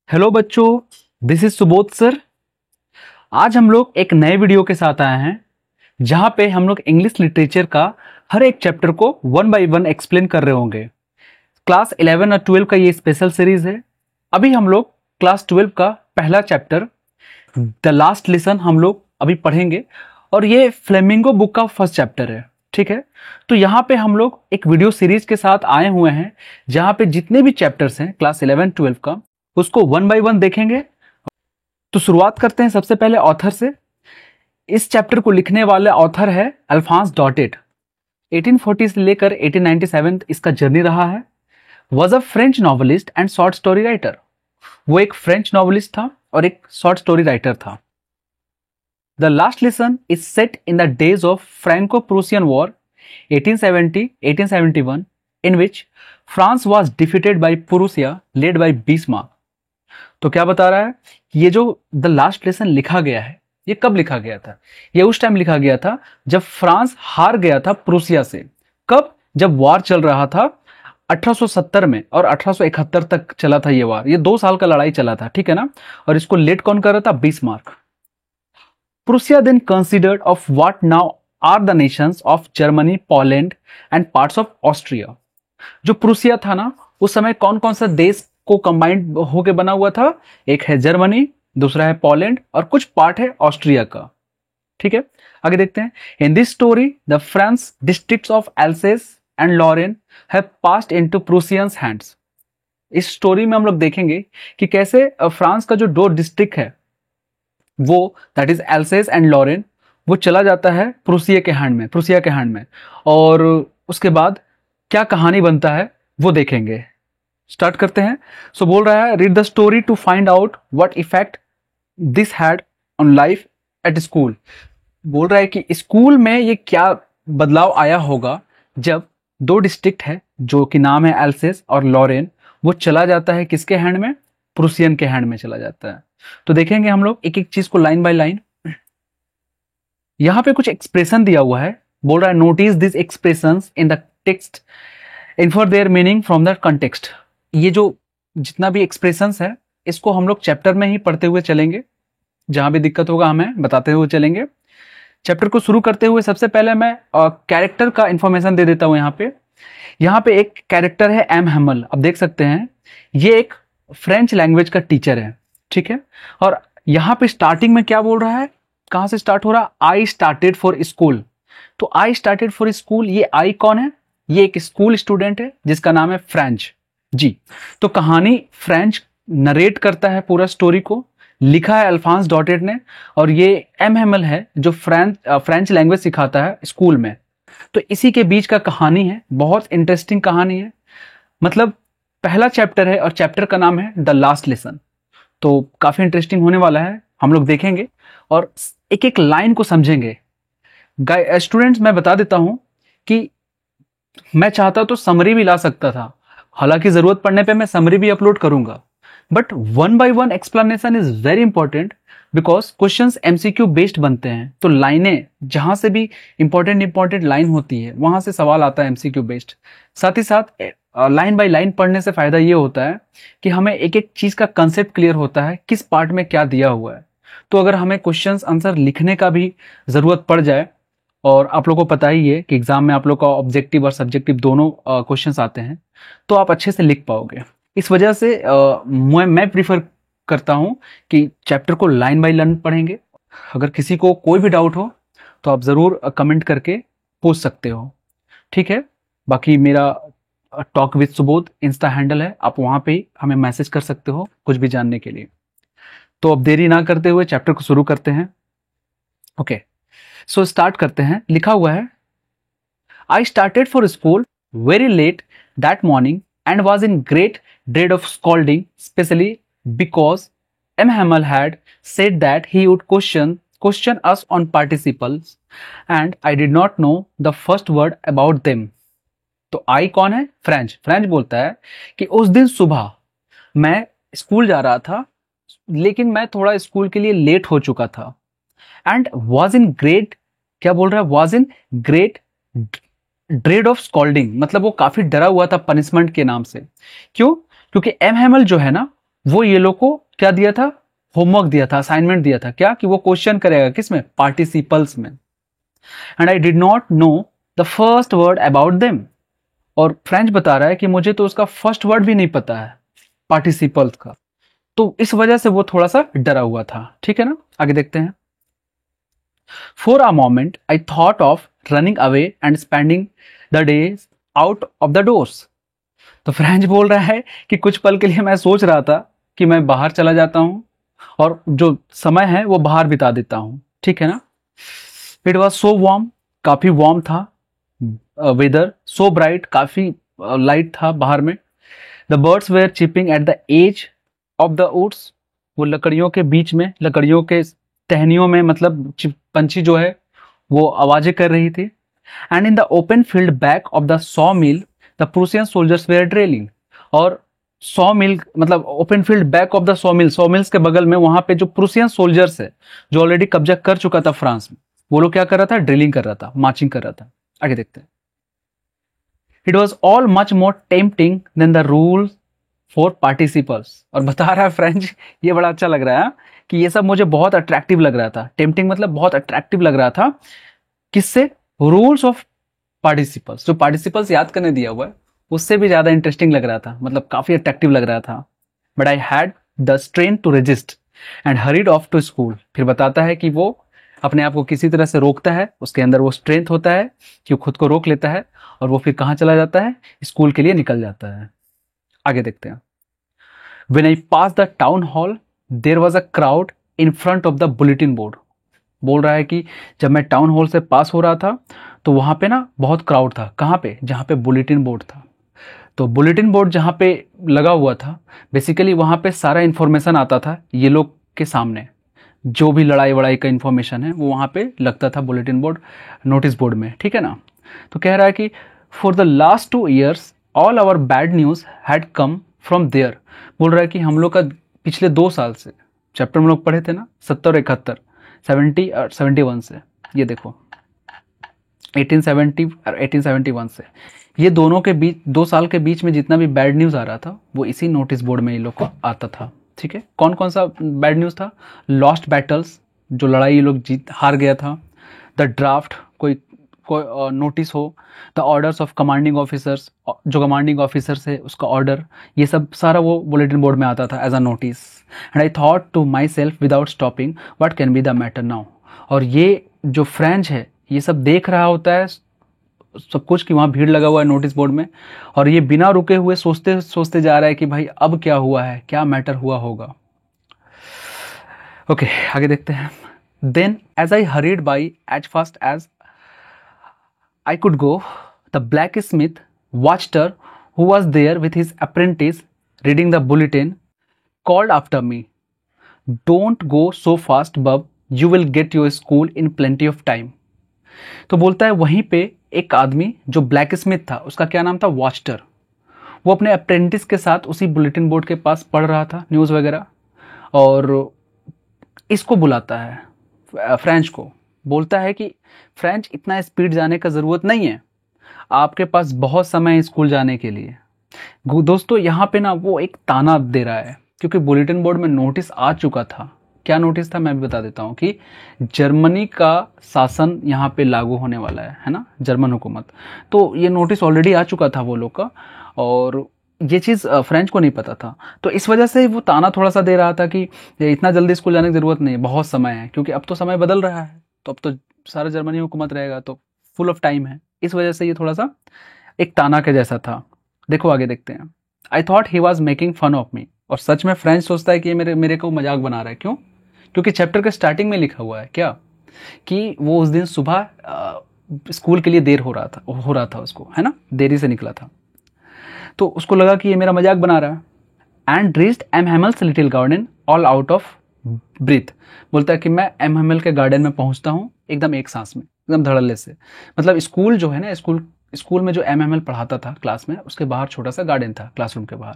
Hello बच्चों, this is Subodh sir. आज हम लोग एक नए वीडियो के साथ आए हैं जहां पे हम लोग इंग्लिश लिटरेचर का हर एक चैप्टर को वन बाय वन एक्सप्लेन कर रहे होंगे। क्लास 11 और 12 का ये स्पेशल सीरीज है। अभी हम लोग क्लास 12 का पहला चैप्टर द लास्ट लेसन हम लोग अभी पढ़ेंगे और ये फ्लेमिंगो बुक का फर्स्ट चैप्टर है। ठीक है, तो यहाँ पे हम लोग एक वीडियो सीरीज के साथ आए हुए हैं जहाँ पे जितने भी चैप्टर्स हैं क्लास 11 12 का उसको वन बाय वन देखेंगे। तो शुरुआत करते हैं सबसे पहले ऑथर से। इस चैप्टर को लिखने वाले ऑथर है अल्फांस डॉटेट। 1840 से लेकर 1897 इसका जर्नी रहा है। Was a French novelist and short story writer. वो एक फ्रेंच नॉवलिस्ट था और एक शॉर्ट स्टोरी राइटर था। The last lesson is set in the days of Franco Prussian war 1870-1871 in which France was defeated by Prussia led by Bismarck. तो क्या बता रहा है कि ये जो द लास्ट लेसन लिखा गया है ये कब लिखा गया था? ये उस टाइम लिखा गया था जब फ्रांस हार गया था प्रूसिया से। कब? जब वॉर चल रहा था 1870 में और 1871 तक चला था ये वॉर। ये 2 साल का लड़ाई चला था, ठीक है ना। और इसको लेड कौन कर रहा था? Bismarck. Prussia then considered of what now are the nations of Germany, Poland and parts of Austria. जो प्रूसिया था ना उस समय कौन कौन सा देश को कंबाइंड होके बना हुआ था? एक है जर्मनी, दूसरा है पोलैंड और कुछ पार्ट है ऑस्ट्रिया का। ठीक है, आगे देखते हैं। In this story the France districts of Alsace and Lorraine have passed into Prussians hands. इस स्टोरी में हम लोग देखेंगे कि कैसे फ्रांस का जो 2 डिस्ट्रिक्ट है वो that is Alsace and Lorraine वो चला जाता है प्रूसिया के हैंड में। और उसके बाद क्या कहानी बनता है वो देखेंगे। स्टार्ट करते हैं। सो बोल रहा है, read the story to find out what effect this had on life at school. बोल रहा है कि स्कूल में ये क्या बदलाव आया होगा जब 2 डिस्ट्रिक्ट है जो कि नाम है एल्सेस और लॉरेन, वो चला जाता है किसके हैंड में? प्रूसियन के हैंड में चला जाता है। तो देखेंगे हम लोग एक एक चीज को लाइन बाय लाइन। यहां पे कुछ एक्सप्रेशन दिया हुआ है। बोल रहा है, notice this expressions in the text infer their meaning from the context. ये जो जितना भी एक्सप्रेशंस है इसको हम लोग चैप्टर में ही पढ़ते हुए चलेंगे। जहां भी दिक्कत होगा हमें बताते हुए चलेंगे। चैप्टर को शुरू करते हुए सबसे पहले मैं कैरेक्टर का इंफॉर्मेशन दे देता हूं। यहाँ पे एक कैरेक्टर है एम हेमल। अब देख सकते हैं ये एक फ्रेंच लैंग्वेज का टीचर है, ठीक है। और यहाँ पे स्टार्टिंग में क्या बोल रहा है, कहां से स्टार्ट हो रहा है? I started for school. तो आई स्टार्टेड फॉर स्कूल, ये आई कौन है? ये एक स्कूल स्टूडेंट है जिसका नाम है फ्रेंच जी। तो कहानी फ्रेंच नरेट करता है, पूरा स्टोरी को लिखा है अल्फांस डॉटेट ने। और ये एम हेमल है जो फ्रेंच लैंग्वेज सिखाता है स्कूल में। तो इसी के बीच का कहानी है, बहुत इंटरेस्टिंग कहानी है। मतलब पहला चैप्टर है और चैप्टर का नाम है द लास्ट लेसन। तो काफी इंटरेस्टिंग होने वाला है, हम लोग देखेंगे और एक एक लाइन को समझेंगे। स्टूडेंट्स मैं बता देता हूं कि मैं चाहता तो समरी भी ला सकता था, हालांकि जरूरत पड़ने पे मैं समरी भी अपलोड करूंगा, but one by one explanation is very important because questions MCQ based बनते हैं। तो लाइनें जहां से भी इंपॉर्टेंट लाइन होती है वहां से सवाल आता है एमसीक्यू बेस्ड। साथ ही साथ लाइन बाय लाइन पढ़ने से फायदा ये होता है कि हमें एक एक चीज का कंसेप्ट क्लियर होता है, किस पार्ट में क्या दिया हुआ है। तो अगर हमें क्वेश्चंस आंसर लिखने का भी जरूरत पड़ जाए, और आप लोगों को पता ही है कि एग्जाम में आप लोग का ऑब्जेक्टिव और सब्जेक्टिव दोनों क्वेश्चंस आते हैं, तो आप अच्छे से लिख पाओगे। इस वजह से मैं प्रीफर करता हूं कि चैप्टर को लाइन बाय लाइन पढ़ेंगे। अगर किसी को कोई भी डाउट हो तो आप ज़रूर कमेंट करके पूछ सकते हो, ठीक है। बाकी मेरा talk with Subodh Insta handle है, आप वहां पे ही हमें मैसेज कर सकते हो कुछ भी जानने के लिए। तो अब देरी ना करते हुए चैप्टर को शुरू करते हैं। ओके, सो स्टार्ट करते हैं। लिखा हुआ है, I started for school very let that morning and was in great dread of scolding, especially because M. Hamel had said that he would question us on participles, and I did not know the first word about them. तो आई कौन है? French बोलता है कि उस दिन सुबह मैं स्कूल जा रहा था लेकिन मैं थोड़ा स्कूल के लिए लेट हो चुका था। एंड वॉज इन ग्रेट, क्या बोल रहा है? Was in great dread of scolding, मतलब वो काफी डरा हुआ था पनिशमेंट के नाम से। क्यों? क्योंकि एम हेमल जो है ना वो ये लोग को क्या दिया था, होमवर्क दिया था, असाइनमेंट दिया था, क्या कि वो क्वेश्चन करेगा किसमें, पार्टिसिपल्स में। And I did not know the first word about them. और फ्रेंच बता रहा है कि मुझे तो उसका फर्स्ट वर्ड भी नहीं पता है पार्टिसिपल्स का, तो इस वजह से वो थोड़ा सा डरा हुआ था। ठीक है ना, आगे देखते हैं। For a moment I thought of running away and spending the days out of the doors. तो फ्रेंच बोल रहा है कि कुछ पल के लिए मैं सोच रहा था कि मैं बाहर चला जाता हूं और जो समय है वो बाहर बिता देता हूं। ठीक है ना। इट वॉज सो वार्म, काफी वार्म था वेदर, सो ब्राइट, काफी लाइट था बाहर में। The birds were chipping at the edge of the woods. वो लकड़ियों के बीच में, लकड़ियों के टहनियों में, मतलब पंछी जो है वो आवाजें कर रही थी। And in the open field back of the saw mill the Prussian soldiers were drilling. और सॉ मिल मतलब open field back of the saw mill, saw mills के बगल में वहां पे जो प्रूसियन सोल्जर्स है जो ऑलरेडी कब्जा कर चुका था फ्रांस में, वो लोग क्या कर रहा था, ड्रिलिंग कर रहा था, मार्चिंग कर रहा था। आगे देखते हैं। It was all much more tempting than the rule for participles. और बता रहा है फ्रेंच, ये बड़ा अच्छा लग रहा है कि ये सब मुझे बहुत अट्रैक्टिव लग रहा था। टेम्पटिंग मतलब बहुत अट्रैक्टिव लग रहा था, किससे, रूल्स ऑफ पार्टिसिपल्स, जो पार्टिसिपल्स याद करने दिया हुआ है उससे भी ज्यादा इंटरेस्टिंग लग रहा था, मतलब काफी अट्रैक्टिव लग रहा था। But I had the strength to resist and hurried off to school. फिर बताता है कि वो अपने आप को किसी तरह से रोकता है, उसके अंदर वो स्ट्रेंथ होता है कि वो खुद को रोक लेता है और वो फिर कहाँ चला जाता है, स्कूल के लिए निकल जाता है। आगे देखते हैं। When I passed the town hall, there was a crowd in front of the bulletin board. बोल रहा है कि जब मैं टाउन हॉल से पास हो रहा था तो वहां पे ना बहुत क्राउड था। कहाँ पे, जहाँ पे बुलेटिन बोर्ड था। तो बुलेटिन बोर्ड जहाँ पे लगा हुआ था, बेसिकली वहां पे सारा इन्फॉर्मेशन आता था ये लोग के सामने, जो भी लड़ाई वड़ाई का इन्फॉर्मेशन है वो वहां पे लगता था बुलेटिन बोर्ड, नोटिस बोर्ड में। ठीक है ना। तो कह रहा है कि for the last 2 years all our bad news had come from there. बोल रहा है कि हम लोग का पिछले 2 साल से, चैप्टर में लोग पढ़े थे ना 70 और 71, 70 और 71 से, ये देखो 1870 और 1871 से, ये दोनों के बीच 2 साल के बीच में जितना भी बैड न्यूज आ रहा था वो इसी नोटिस बोर्ड में ये लोग को आता था। ठीक है। कौन कौन सा बैड न्यूज था, लॉस्ट बैटल्स, जो लड़ाई ये लोग जीत हार गया था, द ड्राफ्ट, कोई नोटिस हो, the orders of commanding officers, जो कमांडिंग ऑफिसर्स है उसका ऑर्डर, ये सब सारा वो बुलेटिन बोर्ड में आता था as a notice. And I thought to myself without stopping what can be the matter now. और ये जो फ्रेंच है ये सब देख रहा होता है सब कुछ कि वहाँ भीड़ लगा हुआ है नोटिस बोर्ड में, और ये बिना रुके हुए सोचते सोचते जा रहा है कि भाई अब क्या हुआ है, क्या मैटर हुआ होगा। ओके, आगे देखते हैं। Then as I hurried by as fast as I could go, the blacksmith watched her, who was there with his apprentice reading the bulletin, called after me, "Don't go so fast, bub. You will get your school in plenty of time." तो बोलता है वहीं पे एक आदमी जो black Smith था, उसका क्या नाम था, वॉचटर, वो अपने अप्रेंटिस के साथ उसी बुलेटिन बोर्ड के पास पढ़ रहा था न्यूज़ वगैरह, और इसको बुलाता है फ्रेंच को, बोलता है कि फ्रेंच इतना स्पीड जाने का ज़रूरत नहीं है, आपके पास बहुत समय है स्कूल जाने के लिए। दोस्तों यहाँ पे ना वो एक ताना दे रहा है, क्योंकि बुलेटिन बोर्ड में नोटिस आ चुका था। क्या नोटिस था मैं भी बता देता हूँ कि जर्मनी का शासन यहाँ पे लागू होने वाला है ना, जर्मन हुकूमत। तो ये नोटिस ऑलरेडी आ चुका था वो लोग का, और ये चीज़ फ्रेंच को नहीं पता था, तो इस वजह से वो ताना थोड़ा सा दे रहा था कि इतना जल्दी स्कूल जाने की ज़रूरत नहीं है, बहुत समय है, क्योंकि अब तो समय बदल रहा है, तो अब तो सारा जर्मनी हुकूमत रहेगा, तो फुल ऑफ टाइम है। इस वजह से ये थोड़ा सा एक ताना के जैसा था। देखो आगे देखते हैं। I thought he was making fun of me. और सच में फ्रेंच सोचता है कि ये मेरे को मजाक बना रहा है। क्यों? क्योंकि चैप्टर के स्टार्टिंग में लिखा हुआ है क्या, कि वो उस दिन सुबह स्कूल के लिए देर हो रहा था उसको, है ना, देरी से निकला था, तो उसको लगा कि ये मेरा मजाक बना रहा है। And reached M Hamel's little garden all out of breath. बोलता है कि मैं एम हेमल के गार्डन में पहुंचता हूँ एकदम एक सांस में, एकदम धड़ल्ले से। मतलब स्कूल जो है ना, स्कूल में जो एम हेमल पढ़ाता था क्लास में, उसके बाहर छोटा सा गार्डन था क्लासरूम के बाहर,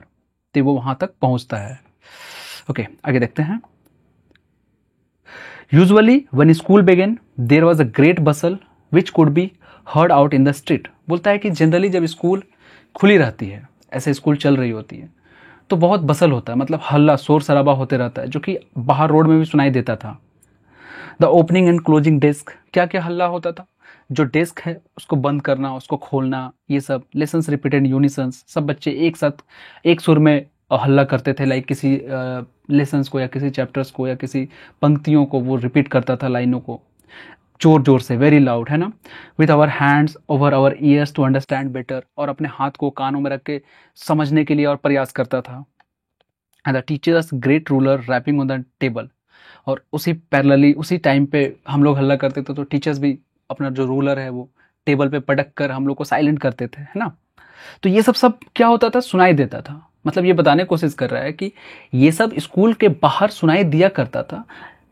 तो वो वहां तक पहुंचता है। ओके, आगे देखते हैं। Usually when school began there was a great bustle which could be heard out in the street. बोलता है कि जनरली जब स्कूल खुली रहती है, ऐसे स्कूल चल रही होती है, तो बहुत बसल होता है, मतलब हल्ला शोर शराबा होते रहता है, जो कि बाहर रोड में भी सुनाई देता था। The opening and closing desk, क्या क्या हल्ला होता था, जो डेस्क है उसको बंद करना, उसको खोलना, ये सब। लेसन्स रिपीटेड यूनिसन्स, सब बच्चे एक साथ एक सुर में हल्ला करते थे, लाइक किसी लेसन्स को या किसी चैप्टर्स को या किसी पंक्तियों को वो रिपीट करता था, लाइनों को जोर जोर से, वेरी लाउड, है ना। With our hands over our ears to understand better, और अपने हाथ को कानों में रख के समझने के लिए और प्रयास करता था। And the teachers great ruler rapping on the table, और उसी पैरेलली उसी टाइम पे हम लोग हल्ला करते थे, तो टीचर्स भी अपना जो रूलर है वो टेबल पे पटक कर हम लोग को साइलेंट करते थे, है ना। तो ये सब सब क्या होता था, सुनाई देता था। मतलब ये बताने की कोशिश कर रहा है कि ये सब स्कूल के बाहर सुनाई दिया करता था,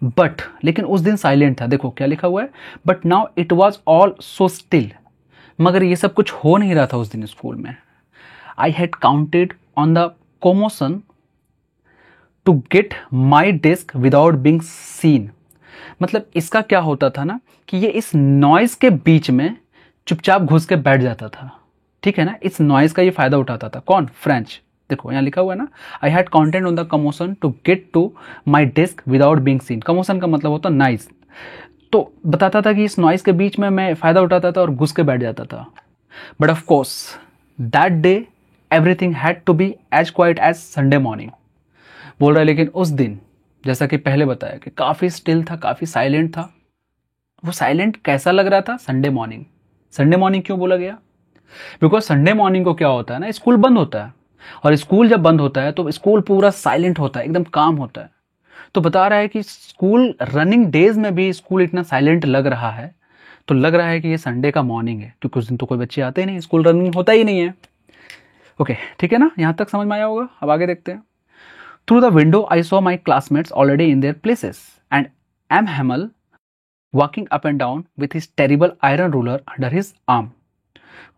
बट लेकिन उस दिन साइलेंट था। देखो क्या लिखा हुआ है, but now it was all so still, मगर ये सब कुछ हो नहीं रहा था उस दिन स्कूल में। I had counted on the commotion to get my desk without being seen. मतलब इसका क्या होता था ना, कि ये इस नॉइज के बीच में चुपचाप घुस के बैठ जाता था, ठीक है ना। इस नॉइज का ये फायदा उठाता था। कौन? फ्रेंच। देखो यहाँ लिखा हुआ है ना, I had counted on the commotion to get to my desk without being seen. Commotion का मतलब होता नॉइज, तो बताता था कि इस नॉइज के बीच में मैं फायदा उठाता था और घुस के बैठ जाता था। But of course that day everything had to be as quiet as Sunday morning. बोल रहा है लेकिन उस दिन, जैसा कि पहले बताया, कि काफ़ी स्टिल था, काफ़ी साइलेंट था। वो साइलेंट कैसा लग रहा था? Sunday morning. संडे मॉर्निंग क्यों बोला गया? बिकॉज संडे मॉर्निंग को क्या होता है ना, स्कूल बंद होता है, और स्कूल जब बंद होता है तो स्कूल पूरा साइलेंट होता है, एकदम काम होता है। तो बता रहा है कि स्कूल रनिंग डेज में भी स्कूल इतना साइलेंट लग रहा है, तो लग रहा है कि ये संडे का मॉर्निंग है, क्योंकि उस दिन तो कोई बच्चे आते ही नहीं, स्कूल रनिंग होता ही नहीं है। ओके, ठीक है ना, यहाँ तक समझ में आया होगा। अब आगे देखते हैं। Through the window I saw my classmates already in their places and M Hamel walking up and down with his terrible iron ruler under his arm.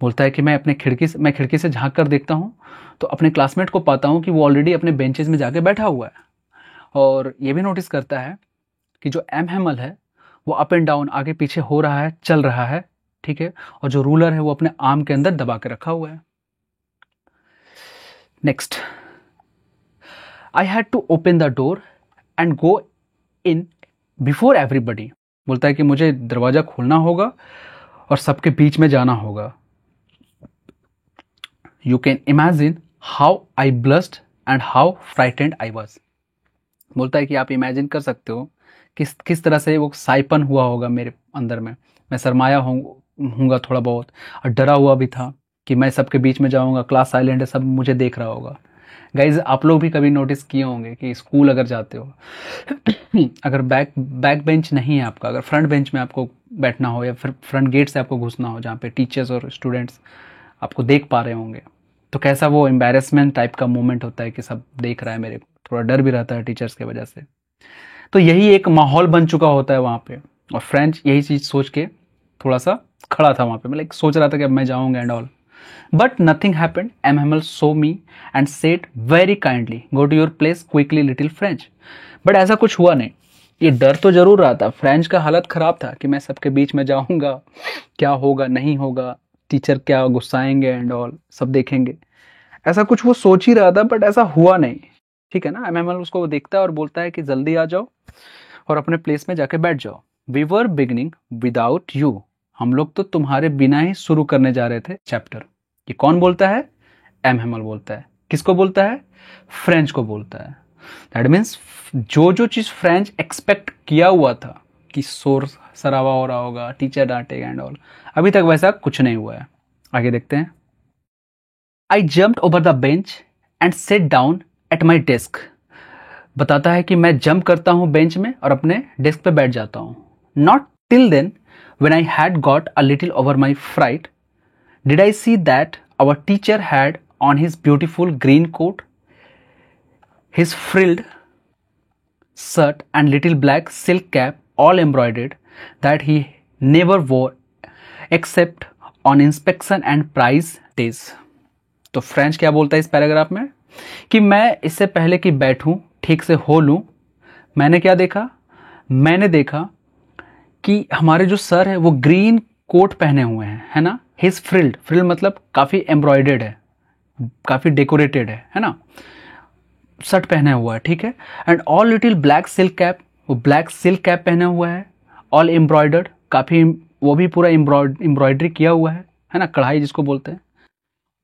बोलता है कि मैं खिड़की से झांक कर देखता हूँ तो अपने क्लासमेट को पाता हूँ कि वो ऑलरेडी अपने बेंचेस में जाके बैठा हुआ है। और ये भी नोटिस करता है कि जो एम हेमल है वो अप एंड डाउन, आगे पीछे हो रहा है, चल रहा है, ठीक है। और जो रूलर है वो अपने आर्म के अंदर दबा के रखा हुआ है। Next, I had to open the door and go in before everybody. बोलता है कि मुझे दरवाजा खोलना होगा और सबके बीच में जाना होगा। You can imagine how I blessed and how frightened I was. बोलता है कि आप इमेजिन कर सकते हो किस तरह से वो साइपन हुआ होगा मेरे अंदर में। मैं शर्माया हूँगा थोड़ा बहुत, और डरा हुआ भी था कि मैं सबके बीच में जाऊँगा, क्लास साइलेंट है, सब मुझे देख रहा होगा। गाइज, आप लोग भी कभी नोटिस किए होंगे कि स्कूल अगर जाते हो अगर बैक बेंच नहीं है आपका, अगर फ्रंट बेंच में आपको बैठना हो या फिर फ्रंट गेट से आपको घुसना हो, जहाँ पे टीचर्स और स्टूडेंट्स आपको देख पा रहे होंगे, तो कैसा वो एम्बैरेसमेंट टाइप का मोमेंट होता है कि सब देख रहा है मेरे को। थोड़ा डर भी रहता है टीचर्स की वजह से। तो यही एक माहौल बन चुका होता है वहाँ पे। और फ्रेंच यही चीज़ सोच के थोड़ा सा खड़ा था वहाँ पे, मतलब सोच रहा था कि अब मैं जाऊँगा and all. But nothing happened. M Hamel saw me and said very kindly, go to your place quickly little French. But ऐसा कुछ हुआ नहीं। ये डर तो जरूर रहा था, फ्रेंच का हालत खराब था कि मैं सबके बीच में जाऊँगा, क्या होगा नहीं होगा, टीचर क्या गुस्साएंगे एंड ऑल, सब देखेंगे। ऐसा कुछ वो सोच ही रहा था, बट ऐसा हुआ नहीं, ठीक है ना। एम हेमल उसको देखता है और बोलता है कि जल्दी आ जाओ और अपने प्लेस में जाके बैठ जाओ। We were beginning without you. हम लोग तो तुम्हारे बिना ही शुरू करने जा रहे थे चैप्टर। ये कौन बोलता है? एम हेमल बोलता है। किसको बोलता है? फ्रेंच को बोलता है। दैट मीन्स जो चीज़ फ्रेंच एक्सपेक्ट किया हुआ था कि शोर शराबा हो रहा होगा, टीचर डांटेगा एंड ऑल, अभी तक वैसा कुछ नहीं हुआ है। आगे देखते हैं। आई jumped over the bench and set down at my desk. बताता है कि मैं जंप करता हूँ बेंच में और अपने डेस्क पे बैठ जाता हूँ। Not till then when I had got a little over my fright did I see that our teacher had on his beautiful green coat, his frilled shirt and little black silk cap all embroidered that he never wore except on inspection and prize days। तो French क्या बोलता है इस paragraph में कि मैं इससे पहले कि बैठूं, ठीक से हो लूं, मैंने क्या देखा? मैंने देखा कि हमारे जो सर है वो ग्रीन कोट पहने हुए हैं, है ना। हिज फ्रिल्ड मतलब काफ़ी एम्ब्रॉयडर्ड है, काफ़ी डेकोरेटेड है ना। शर्ट पहने हुआ है, ठीक है, and all little black silk cap, वो ब्लैक सिल्क कैप पहने हुआ है, ऑल एम्ब्रॉयडर्ड, काफ़ी वो भी पूरा एम्ब्रॉयडरी किया हुआ है ना, कढ़ाई जिसको बोलते हैं,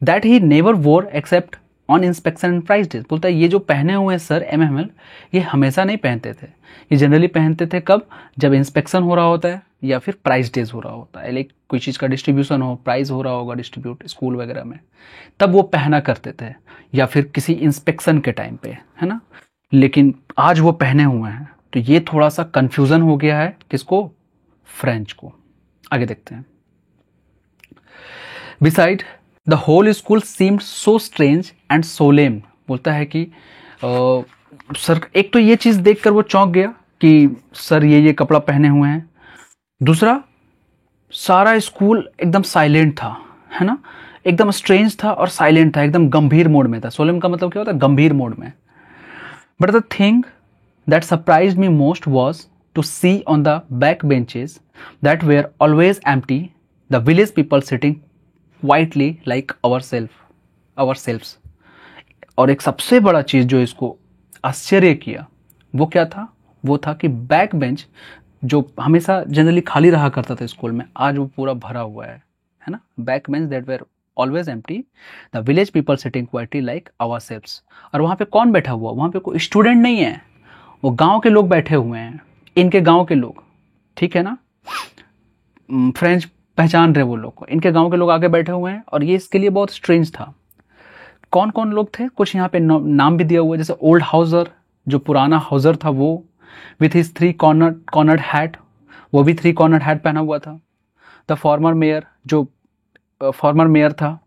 दैट ही नेवर वोर except on inspection and price days. बोलता है ये जो पहने हुए हैं सर एमएमएल, ये हमेशा नहीं पहनते थे, ये जनरली पहनते थे कब, जब इंस्पेक्शन हो रहा होता है या फिर प्राइस डेज हो रहा होता है, लाइक कोई चीज़ का डिस्ट्रीब्यूशन हो, प्राइस हो रहा होगा डिस्ट्रीब्यूट स्कूल वगैरह में, तब वो पहना करते थे, या फिर किसी इंस्पेक्शन के टाइम पे, है ना। लेकिन आज वो पहने हुए हैं, तो ये थोड़ा सा कंफ्यूजन हो गया है किसको, फ्रेंच को। आगे देखते हैं। Beside the whole school seemed so strange and solemn. बोलता है कि सर, एक तो ये चीज़ देखकर वो चौंक गया कि सर ये कपड़ा पहने हुए हैं, दूसरा सारा स्कूल एकदम साइलेंट था, है ना, एकदम स्ट्रेंज था और साइलेंट था, एकदम गंभीर मोड में था। सोलेम का मतलब क्या होता है, गंभीर मोड में। But the thing that surprised me most was to see on the back benches that were always empty the village people sitting quietly like ourselves. और एक सबसे बड़ा चीज़ जो इसको आश्चर्य किया वो क्या था, वो था कि बैक बेंच जो हमेशा जनरली खाली रहा करता था स्कूल में, आज वो पूरा भरा हुआ है ना। Back bench that were always empty the village people sitting quietly like ourselves. और वहाँ पे कौन बैठा हुआ, वहाँ पे कोई स्टूडेंट नहीं है, वो गाँव के लोग बैठे हुए हैं, इनके गाँव के लोग, ठीक है ना, फ्रेंच पहचान रहे वो लोग को, इनके गांव के लोग आगे बैठे हुए हैं। और ये इसके लिए बहुत स्ट्रेंज था। कौन कौन लोग थे, कुछ यहाँ पे नाम भी दिया हुआ है, जैसे ओल्ड हाउसर, जो पुराना हाउसर था वो, विथ हिज 3 कॉर्नर्ड हैट, वो भी 3 कॉर्नर्ड हैट पहना हुआ था। द फॉर्मर मेयर, जो फॉर्मर मेयर था,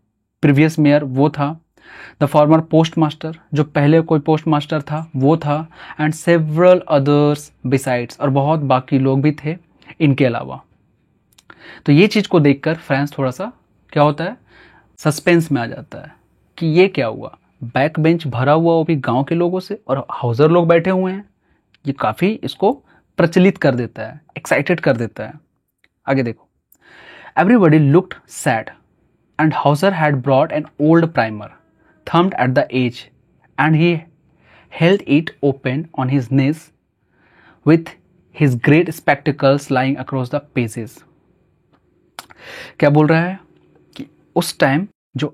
प्रीवियस मेयर वो था। द फॉर्मर पोस्ट मास्टर, जो पहले कोई पोस्ट मास्टर था वो था। एंड सेवरल अदर्स बिसाइड्स, और बहुत बाकी लोग भी थे इनके अलावा। तो ये चीज़ को देखकर फ्रेंड्स थोड़ा सा क्या होता है, सस्पेंस में आ जाता है कि ये क्या हुआ, बैक बेंच भरा हुआ वो भी गांव के लोगों से, और हाउसर लोग बैठे हुए हैं। ये काफ़ी इसको प्रचलित कर देता है, एक्साइटेड कर देता है। आगे देखो। Everybody looked sad and Hauser had brought an old primer thumbed at the edge and he held it open on his knees with his great spectacles lying across the pages। क्या बोल रहा है कि उस टाइम जो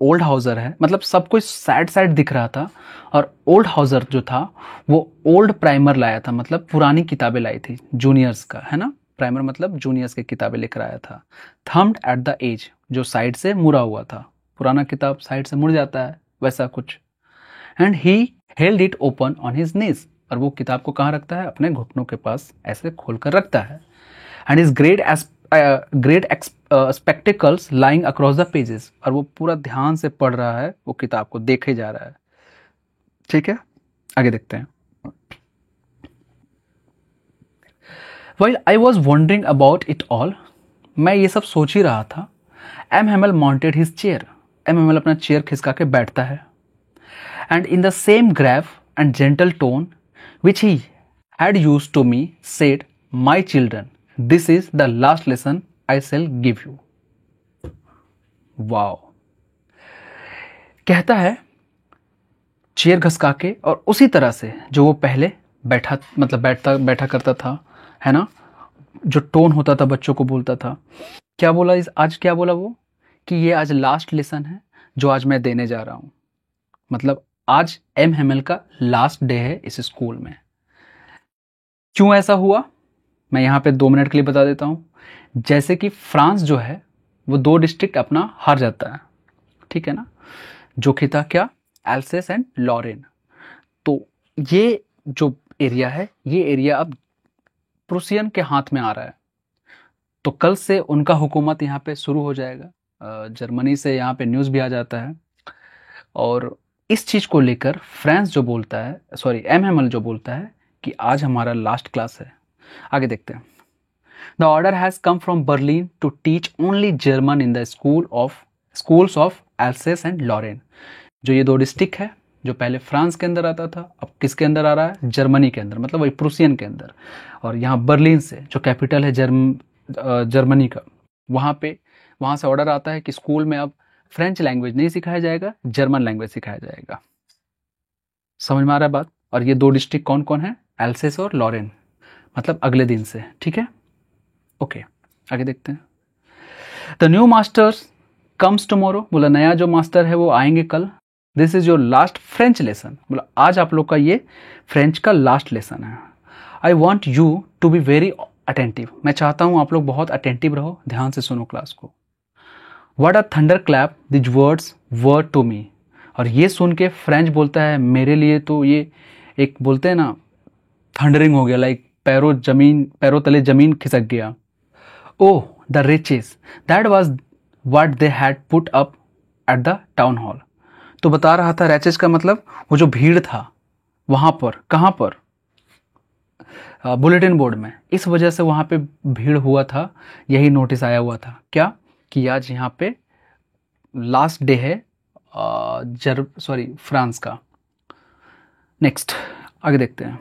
old Hauser है, मतलब सब कुछ सैड सैड दिख रहा था, और ओल्ड हाउसर जो था वो ओल्ड प्राइमर लाया था, मतलब पुरानी किताबें लाई थी जूनियर्स का, है ना, प्राइमर मतलब जूनियर्स की किताबें लेकर आया था। थम्ड एट द एज, जो साइड से मुड़ा हुआ था, पुराना किताब साइड से मुड़ जाता है वैसा कुछ। And he held it open on his knees, और वो किताब को कहाँ रखता है, अपने घुटनों के पास ऐसे खोलकर रखता है। And is great spectacles lying across the pages, और वो पूरा ध्यान से पढ़ रहा है, वो किताब को देखे जा रहा है। ठीक है, आगे देखते हैं। While I was wondering about it all, मैं ये सब सोच ही रहा था, Hamel mounted his chair, Hamel अपना चेयर खिसका के बैठता है। And in the same grave and gentle tone which he had used to me said, my children, this is the last lesson I shall give you। Wow, कहता है chair घसका के, और उसी तरह से जो वो पहले बैठा करता था, है ना, जो टोन होता था बच्चों को बोलता था। क्या बोला आज क्या बोला वो, कि ये आज लास्ट लेसन है जो आज मैं देने जा रहा हूँ, मतलब आज एमएमएल का लास्ट डे है इस स्कूल में। क्यों ऐसा हुआ, मैं यहाँ पे 2 मिनट के लिए बता देता हूँ। जैसे कि फ्रांस जो है वो 2 डिस्ट्रिक्ट अपना हार जाता है, ठीक है ना, जो कि था क्या, एल्सेस एंड लॉरेन। तो ये जो एरिया है, ये एरिया अब प्रूसियन के हाथ में आ रहा है। तो कल से उनका हुकूमत यहाँ पे शुरू हो जाएगा। जर्मनी से यहाँ पे न्यूज़ भी आ जाता है। और इस चीज़ को लेकर फ्रांस जो बोलता है, सॉरी एमएमएल जो बोलता है कि आज हमारा लास्ट क्लास है। आगे देखते हैं। The order has come from Berlin to teach only German in the schools of Alsace and Lorraine. जो ये 2 डिस्ट्रिक्ट है, जो पहले फ्रांस के अंदर आता था, अब किसके अंदर आ रहा है, जर्मनी के अंदर, मतलब वही प्रूसियन के अंदर। और यहाँ बर्लिन से, जो कैपिटल है जर्मनी का, वहाँ से ऑर्डर आता है कि स्कूल में अब फ्रेंच लैंग्वेज नहीं सिखाया जाएगा, जर्मन लैंग्वेज सिखाया जाएगा। समझ में आ रहा है बात। और ये 2 डिस्ट्रिक्ट कौन कौन है, एल्सेस और लॉरेन, मतलब अगले दिन से, ठीक है। ओके, आगे देखते हैं। The new masters comes tomorrow, बोला नया जो मास्टर है वो आएंगे कल। This is your last French lesson, बोला आज आप लोग का ये फ्रेंच का लास्ट लेसन है। I want you to be very attentive, मैं चाहता हूँ आप लोग बहुत अटेंटिव रहो, ध्यान से सुनो क्लास को। What a thunderclap these words were to me, और ये सुन के फ्रेंच बोलता है मेरे लिए तो ये एक बोलते हैं ना थंडरिंग हो गया, लाइक पैरों तले जमीन खिसक गया। Oh the wretches that was what they had put up at the town hall, तो बता रहा था रिचेस का मतलब वो जो भीड़ था वहां पर, कहां पर, बुलेटिन बोर्ड में, इस वजह से वहां पे भीड़ हुआ था, यही नोटिस आया हुआ था क्या कि आज यहाँ पे लास्ट डे है फ्रांस का। नेक्स्ट आगे देखते हैं।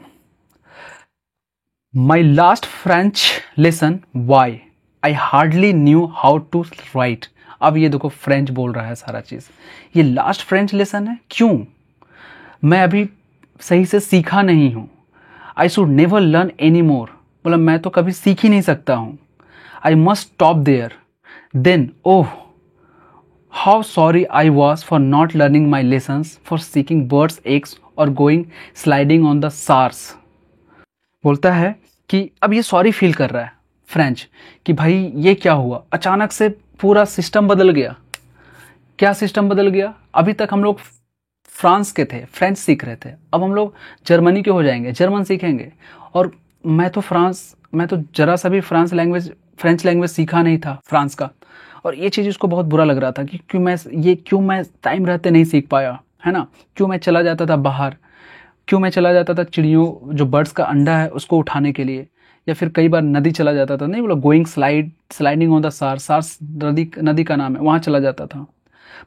My last French lesson why I hardly knew how to write, अब ये देखो फ्रेंच बोल रहा है सारा चीज, ये लास्ट फ्रेंच लेसन है, क्यों, मैं अभी सही से सीखा नहीं हूं। I should never learn any more, बोला मैं तो कभी सीख ही नहीं सकता हूं। I must stop there, then oh how sorry I was for not learning my lessons for seeking birds eggs और going sliding on the Saar. बोलता है कि अब ये सॉरी फील कर रहा है फ्रेंच कि भाई ये क्या हुआ, अचानक से पूरा सिस्टम बदल गया। क्या सिस्टम बदल गया, अभी तक हम लोग फ्रांस के थे, फ्रेंच सीख रहे थे, अब हम लोग जर्मनी के हो जाएंगे, जर्मन सीखेंगे, और मैं तो जरा सा भी फ्रेंच लैंग्वेज सीखा नहीं था फ्रांस का, और ये चीज़ उसको बहुत बुरा लग रहा था कि क्यों मैं टाइम रहते नहीं सीख पाया, है ना, क्यों मैं चला जाता था बाहर, क्यों मैं चला जाता था चिड़ियों जो बर्ड्स का अंडा है उसको उठाने के लिए, या फिर कई बार नदी चला जाता था, नहीं बोला going sliding on the Saar नदी का नाम है, वहाँ चला जाता था।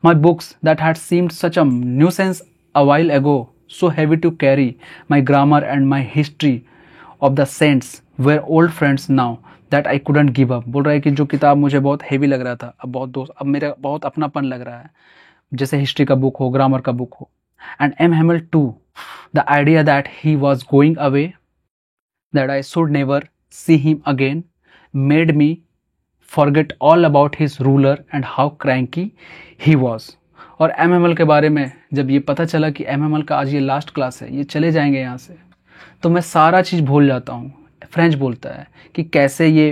My books that had seemed such a nuisance a while ago, so heavy to carry, my grammar and my history of the saints were old friends now that I couldn't give up। बोल रहा है कि जो किताब मुझे बहुत heavy लग रहा था, अब मेरा बहुत अपनापन लग रहा है, जैसे हिस्ट्री का बुक हो, ग्रामर का बुक हो। And M. Hamel too, the idea that he was going away, that I should never see him again, made me forget all about his ruler and how cranky he was। और MML के बारे में जब ये पता चला कि MML का आज ये लास्ट क्लास है, ये चले जाएंगे यहाँ से, तो मैं सारा चीज़ भूल जाता हूँ। फ्रेंच बोलता है कि कैसे ये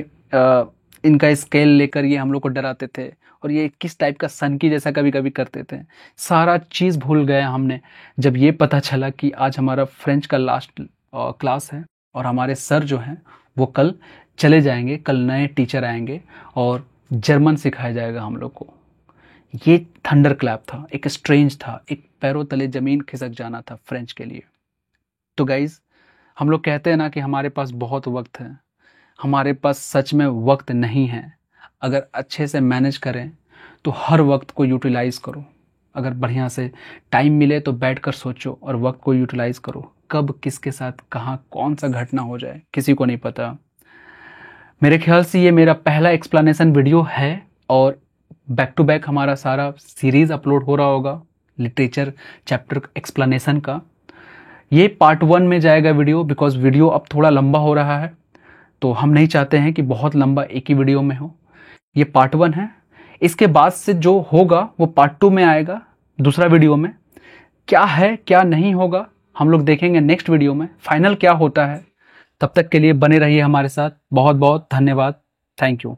इनका स्केल लेकर ये हम लोग को डराते थे, और ये किस टाइप का सनकी जैसा कभी कभी करते थे, सारा चीज़ भूल गए हमने जब ये पता चला कि आज हमारा फ्रेंच का लास्ट क्लास है, और हमारे सर जो हैं वो कल चले जाएंगे, कल नए टीचर आएंगे और जर्मन सिखाया जाएगा हम लोग को। ये थंडर क्लैप था, एक स्ट्रेंज था, एक पैरों तले जमीन खिसक जाना था फ्रेंच के लिए। तो गाइज हम लोग कहते हैं ना कि हमारे पास बहुत वक्त है, हमारे पास सच में वक्त नहीं है। अगर अच्छे से मैनेज करें तो हर वक्त को यूटिलाइज करो, अगर बढ़िया से टाइम मिले तो बैठकर सोचो और वक्त को यूटिलाइज करो। कब किसके साथ कहाँ कौन सा घटना हो जाए किसी को नहीं पता। मेरे ख्याल से ये मेरा पहला एक्सप्लेनेशन वीडियो है, और बैक टू बैक हमारा सारा सीरीज़ अपलोड हो रहा होगा लिटरेचर चैप्टर एक्सप्लेनेशन का। ये पार्ट 1 में जाएगा वीडियो, बिकॉज वीडियो अब थोड़ा लंबा हो रहा है, तो हम नहीं चाहते हैं कि बहुत लंबा एक ही वीडियो में हो। ये पार्ट 1 है, इसके बाद से जो होगा वो पार्ट 2 में आएगा, दूसरा वीडियो में। क्या है क्या नहीं होगा हम लोग देखेंगे नेक्स्ट वीडियो में, फाइनल क्या होता है। तब तक के लिए बने रहिए हमारे साथ। बहुत बहुत धन्यवाद। Thank you.